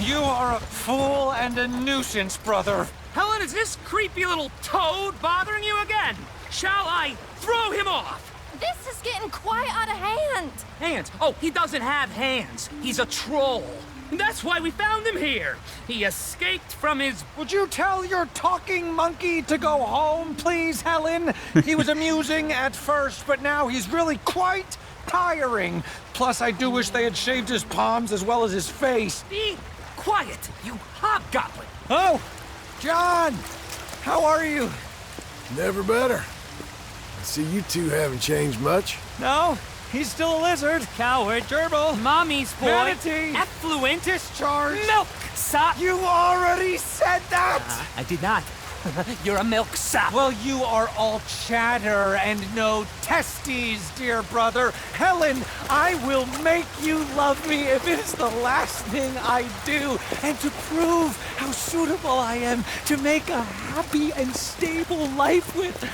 [SPEAKER 6] You are a fool and a nuisance, brother.
[SPEAKER 4] Helen, is this creepy little toad bothering you again? Shall I throw him off?
[SPEAKER 5] This is getting quite out of hand.
[SPEAKER 4] Hands? Oh, he doesn't have hands. He's a troll. And that's why we found him here. He escaped from his...
[SPEAKER 6] Would you tell your talking monkey to go home, please, Helen? He was amusing at first, but now he's really quite tiring. Plus, I do wish they had shaved his palms as well as his face.
[SPEAKER 4] Be quiet, you hobgoblin.
[SPEAKER 6] Oh, John, how are you?
[SPEAKER 2] Never better. I see you two haven't changed much.
[SPEAKER 6] No, he's still a lizard.
[SPEAKER 4] Coward.
[SPEAKER 6] Gerbil.
[SPEAKER 4] Mommy's boy.
[SPEAKER 6] Manatee.
[SPEAKER 4] Effluent.
[SPEAKER 6] Discharge.
[SPEAKER 4] Milk sop.
[SPEAKER 6] You already said that!
[SPEAKER 4] I did not. You're a milk sop.
[SPEAKER 6] Well, you are all chatter and no testes, dear brother. Helen, I will make you love me if it is the last thing I do. And to prove how suitable I am to make a happy and stable life with,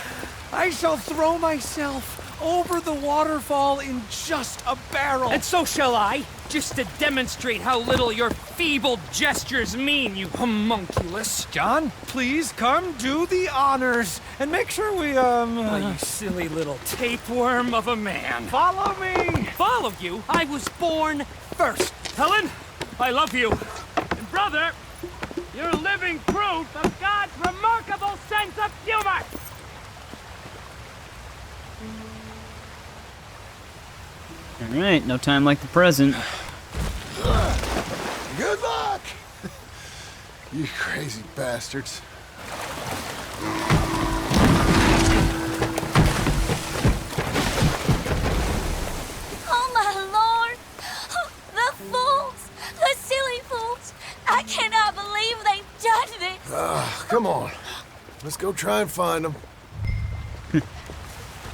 [SPEAKER 6] I shall throw myself over the waterfall in just a barrel.
[SPEAKER 4] And so shall I, just to demonstrate how little your feeble gestures mean, you homunculus.
[SPEAKER 6] John, please come do the honors and make sure we,
[SPEAKER 4] Oh, you silly little tapeworm of a man.
[SPEAKER 6] follow me.
[SPEAKER 4] Follow you? I was born first. Helen, I love you. And brother, you're living proof of God's remarkable sense of humor.
[SPEAKER 1] Alright, no time like the present.
[SPEAKER 2] Good luck! You crazy bastards.
[SPEAKER 5] Oh my lord! Oh, the fools! The silly fools! I cannot believe they've done this!
[SPEAKER 2] Come on. Let's go try and find them.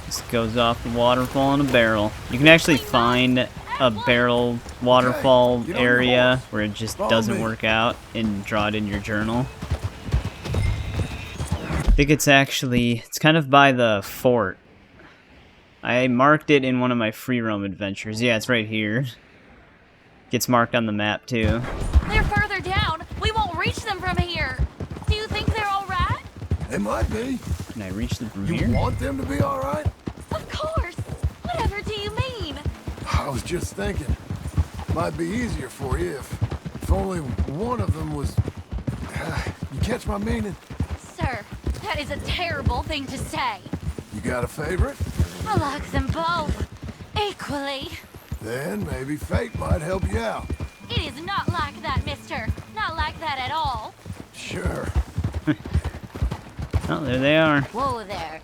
[SPEAKER 1] This goes off the waterfall in a barrel. You can actually find a barrel waterfall area where it just doesn't work out and draw it in your journal. I think it's kind of by the fort. I marked it in one of my free roam adventures. Yeah, it's right here. Gets marked on the map, too.
[SPEAKER 5] They're further down. We won't reach them from here. Do you think they're all right?
[SPEAKER 2] They might be.
[SPEAKER 1] Can I reach them from
[SPEAKER 2] You
[SPEAKER 1] here?
[SPEAKER 2] want them to be all right?
[SPEAKER 5] Of course. Whatever do you mean?
[SPEAKER 2] I was just thinking. Might be easier for you if only one of them was... you catch my meaning?
[SPEAKER 5] Sir, that is a terrible thing to say.
[SPEAKER 2] You got a favorite?
[SPEAKER 5] I like them both. Equally.
[SPEAKER 2] Then maybe fate might help you out.
[SPEAKER 5] It is not like that, mister. Not like that at all.
[SPEAKER 2] Sure.
[SPEAKER 1] Oh, there they are.
[SPEAKER 5] Whoa there.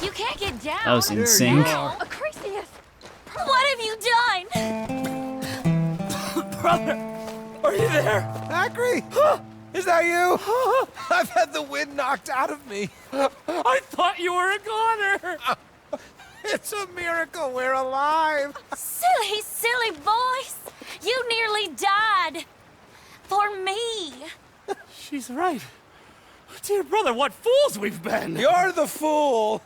[SPEAKER 5] You can't get down.
[SPEAKER 1] That was in sync.
[SPEAKER 5] Acrisius, what have you done?
[SPEAKER 6] Brother, are you there? Acri? Is that you? I've had the wind knocked out of me.
[SPEAKER 10] I thought you were a goner!
[SPEAKER 6] It's a miracle we're alive.
[SPEAKER 5] Silly, silly voice. You nearly died. For me.
[SPEAKER 10] She's right. Dear brother, what fools we've been!
[SPEAKER 6] You're the fool,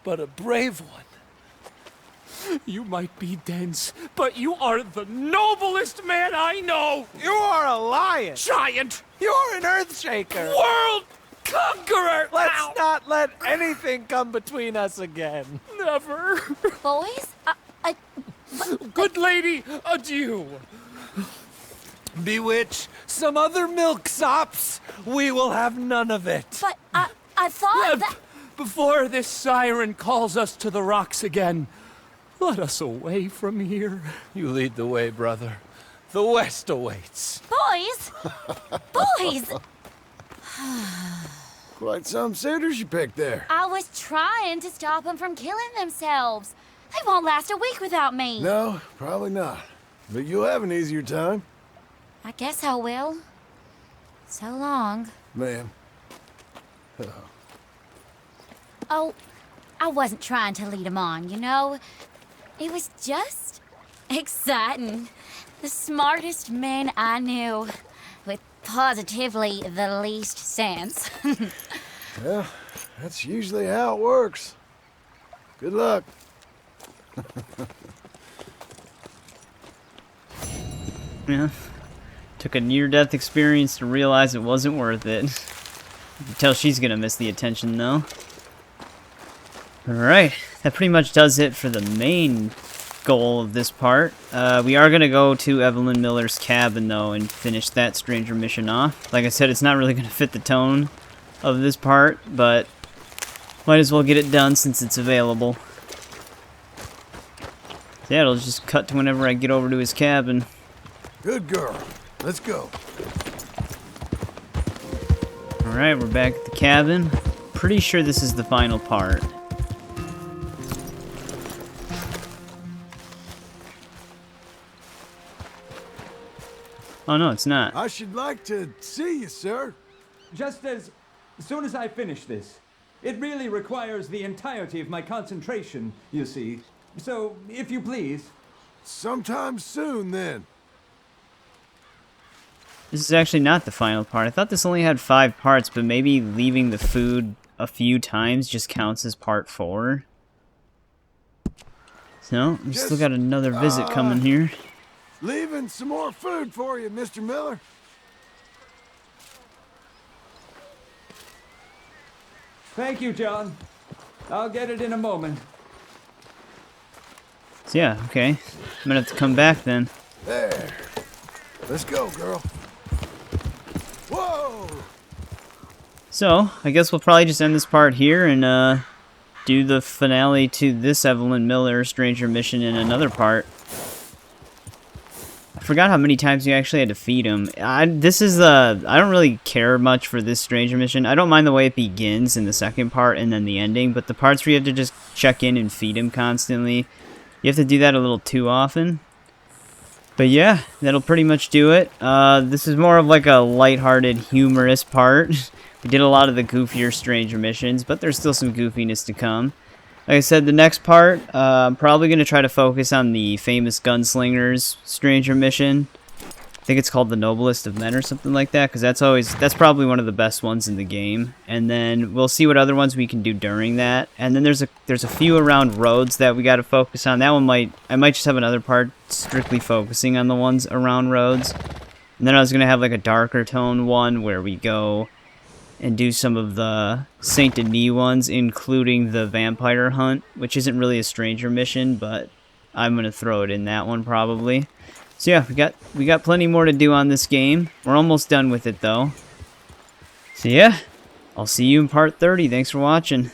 [SPEAKER 6] but a brave one.
[SPEAKER 10] You might be dense, but you are the noblest man I know!
[SPEAKER 6] You are a lion.
[SPEAKER 10] Giant!
[SPEAKER 6] You're an earthshaker.
[SPEAKER 10] World conqueror!
[SPEAKER 6] Let's
[SPEAKER 10] Ow.
[SPEAKER 6] not let anything come between us again.
[SPEAKER 10] Never!
[SPEAKER 5] Boys,
[SPEAKER 10] Good lady, adieu!
[SPEAKER 6] Bewitch some other milksops. We will have none of it.
[SPEAKER 5] but I thought that...
[SPEAKER 10] Before this siren calls us to the rocks again, let us away from here.
[SPEAKER 6] You lead the way, brother. The West awaits.
[SPEAKER 5] Boys! Boys!
[SPEAKER 2] Quite some suitors you picked there.
[SPEAKER 5] I was trying to stop them from killing themselves. They won't last a week without me.
[SPEAKER 2] No, probably not. But you'll have an easier time.
[SPEAKER 5] I guess I will. So long.
[SPEAKER 2] Ma'am.
[SPEAKER 5] Oh, I wasn't trying to lead them on, you know? It was just exciting. The smartest men I knew, with positively the least sense.
[SPEAKER 2] Well, that's usually how it works. Good luck.
[SPEAKER 1] Yeah. Took a near-death experience to realize it wasn't worth it. You can tell she's gonna miss the attention, though. Alright, that pretty much does it for the main goal of this part. We are gonna go to Evelyn Miller's cabin, though, and finish that stranger mission off. Like I said, it's not really gonna fit the tone of this part, but might as well get it done since it's available. So yeah, it'll just cut to whenever I get over to his cabin.
[SPEAKER 2] Good girl. Let's go.
[SPEAKER 1] Alright, we're back at the cabin. Pretty sure this is the final part. Oh no, it's not.
[SPEAKER 2] I should like to see you, sir.
[SPEAKER 3] Just as soon as I finish this. It really requires the entirety of my concentration, you see. So, if you please.
[SPEAKER 2] Sometime soon, then.
[SPEAKER 1] This is actually not the final part. I thought this only had 5 parts, but maybe leaving the food a few times just counts as part 4. So, we still got another visit coming here.
[SPEAKER 2] Leaving some more food for you, Mr. Miller.
[SPEAKER 3] Thank you, John. I'll get it in a moment.
[SPEAKER 1] So yeah, okay. I'm gonna have to come back then.
[SPEAKER 2] There. Let's go, girl. Whoa!
[SPEAKER 1] So, I guess we'll probably just end this part here and do the finale to this Evelyn Miller Stranger mission in another part. I forgot how many times you actually had to feed him. I don't really care much for this Stranger mission. I don't mind the way it begins in the second part and then the ending, but the parts where you have to just check in and feed him constantly, you have to do that a little too often. But yeah, that'll pretty much do it. This is more of like a lighthearted, humorous part. We did a lot of the goofier Stranger missions, but there's still some goofiness to come. Like I said, the next part, I'm probably going to try to focus on the famous Gunslingers Stranger mission. think it's called the Noblest of Men or something like that, because that's probably one of the best ones in the game. And then we'll see what other ones we can do during that. And then there's a few around roads that we got to focus on. That one I might just have another part strictly focusing on the ones around roads. And then I was gonna have like a darker tone one where we go and do some of the Saint Denis ones, including the vampire hunt, which isn't really a stranger mission, but I'm gonna throw it in that one probably. So yeah, we got plenty more to do on this game. We're almost done with it though. So yeah, I'll see you in part 30. Thanks for watching.